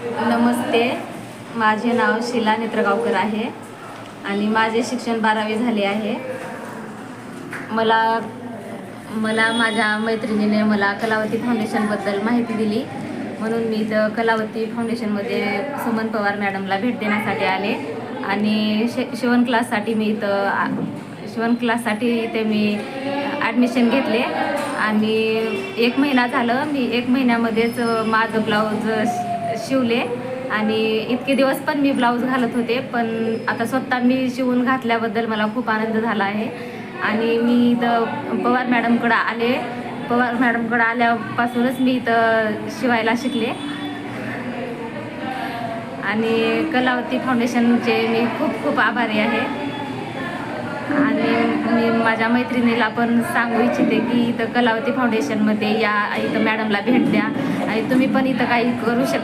नमस्ते, माझे नाव शीला नेत्रगावकर आहे आणि माझे शिक्षण 12वी झाले आहे. मला मला माझ्या मैत्रिणीने मला कलावती फाउंडेशनबद्दल माहिती दिली, म्हणून मी इथं कलावती फाउंडेशनमध्ये सुमन पवार मॅडमला भेट देण्यासाठी आले आणि शिवण क्लाससाठी इथे मी ॲडमिशन घेतले आणि 1 महिना झालं. मी 1 महिन्यामध्येच माझं ब्लाऊज शिवले आणि इतके दिवस पण मी ब्लाऊज घालत होते, पण आता स्वतः मी शिवून घातल्याबद्दल मला खूप आनंद झाला आहे. आणि मी इथं पवार मॅडमकडं आल्यापासूनच मी इथं शिवायला शिकले आणि कलावती फाउंडेशनचे मी खूप खूप आभारी आहे. आणि मी माझ्या मैत्रिणीला पण सांगू इच्छिते की इथं कलावती फाउंडेशनमध्ये या, इथं मॅडमला भेट द्या आणि तुम्ही पण इथं काही करू शकता.